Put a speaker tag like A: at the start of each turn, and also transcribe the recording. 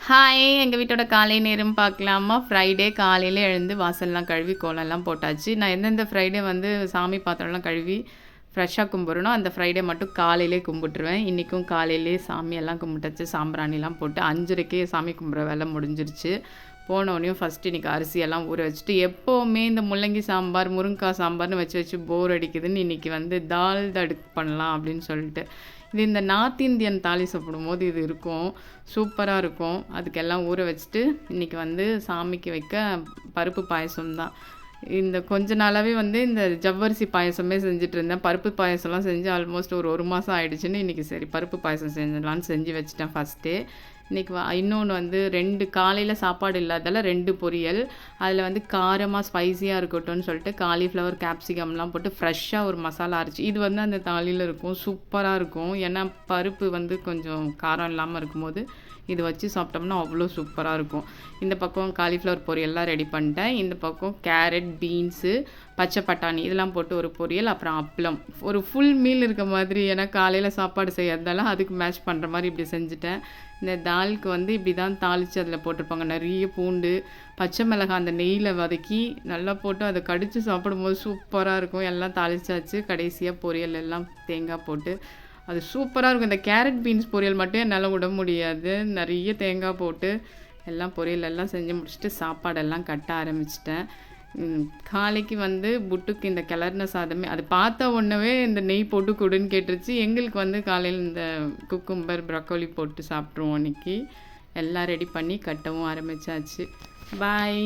A: Hi! எங்க வீட்டோட காலை நேரம் பார்க்கலாமா? ஃப்ரைடே காலையில எழுந்து வாசல்லாம் கழுவி கோலம்லாம் போட்டாச்சு. நான் எந்தெந்த ஃப்ரைடே வந்து சாமி பாத்திரம்லாம் கழுவி ஃப்ரெஷ்ஷாக கும்பிட்றனோ, அந்த ஃப்ரைடே மட்டும் காலையிலே கும்பிட்டுருவேன். இன்றைக்கும் காலையிலேயே சாமியெல்லாம் கும்பிட்டாச்சு. சாம்பிராணிலாம் போட்டு 5:30க்கே சாமி கும்பிட்ற வேலை முடிஞ்சிருச்சு. போனோடனையும் ஃபஸ்ட்டு இன்றைக்கி அரிசியெல்லாம் ஊற வச்சுட்டு, எப்போவுமே இந்த முள்ளங்கி சாம்பார், முருங்கைக்காய் சாம்பார்னு வச்சு வச்சு போர் அடிக்குதுன்னு இன்றைக்கி வந்து தால் தடுக் பண்ணலாம் அப்படின்னு சொல்லிட்டு. இது இந்த நார்த் இந்தியன் தாலி சாப்பிடும்போது இது இருக்கும். சூப்பராக இருக்கும். அதுக்கெல்லாம் ஊற வச்சுட்டு, இன்றைக்கி வந்து சாமிக்கு வைக்க பருப்பு பாயசம் தான். இந்த கொஞ்ச நாளாகவே வந்து இந்த ஜவ்வரிசி பாயசமே செஞ்சுட்ருந்தேன். பருப்பு பாயசம்லாம் செஞ்சு ஆல்மோஸ்ட் ஒரு 1 மாதம் ஆயிடுச்சுன்னு, இன்றைக்கி சரி பருப்பு பாயசம் செஞ்சிடலான்னு செஞ்சு வச்சுட்டேன் ஃபஸ்ட்டே. இன்றைக்கி இன்னொன்று வந்து 2 காலையில் சாப்பாடு இல்லாதால 2 பொரியல். அதில் வந்து காரமாக ஸ்பைஸியாக இருக்கட்டும்னு சொல்லிட்டு காலிஃப்ளவர், கேப்சிகம்லாம் போட்டு ஃப்ரெஷ்ஷாக ஒரு மசாலா அரைச்சி இது வந்து அந்த தாலியில் இருக்கும். சூப்பராக இருக்கும். ஏன்னா பருப்பு வந்து கொஞ்சம் காரம் இல்லாமல் இருக்கும்போது இது வச்சு சாப்பிட்டோம்னா அவ்வளோ சூப்பராக இருக்கும். இந்த பக்கம் காலிஃப்ளவர் பொரியல்லாம் ரெடி பண்ணிட்டேன். இந்த பக்கம் கேரட், பீன்ஸு, பச்சை பட்டாணி இதெல்லாம் போட்டு ஒரு பொரியல், அப்புறம் அப்பளம். ஒரு ஃபுல் மீல் இருக்க மாதிரி, ஏன்னா காலையில் சாப்பாடு செய்யறதால அதுக்கு மேட்ச் பண்ணுற மாதிரி இப்படி செஞ்சுட்டேன். இந்த தாலுக்கு வந்து இப்படி தான் தாளித்து அதில் போட்டிருப்பாங்க. நிறைய பூண்டு, பச்சை மிளகாய் அந்த நெய்யில் வதக்கி நல்லா போட்டு அதை கடித்து சாப்பிடும்போது சூப்பராக இருக்கும். எல்லாம் தாளிச்சாச்சு. கடைசியாக பொரியல் எல்லாம் தேங்காய் போட்டு அது சூப்பராக இருக்கும். இந்த கேரட் பீன்ஸ் பொரியல் மட்டும் என்னால் விட முடியாது. நிறைய தேங்காய் போட்டு எல்லாம் பொரியல் எல்லாம் செஞ்சு முடிச்சுட்டு சாப்பாடெல்லாம் கட்ட ஆரம்பிச்சிட்டேன். காலைக்கு வந்து புட்டுக்கு இந்த கிளறின சாதமே அது பார்த்த உடனே இந்த நெய் போட்டு கொடுன்னு கேட்டுருச்சு. எங்களுக்கு வந்து காலையில் இந்த குக்கும்பர், ப்ரக்கோலி போட்டு சாப்பிட்ருவோம் அன்றைக்கி. எல்லாம் ரெடி பண்ணி கட்டவும் ஆரம்பித்தாச்சு. பாய்.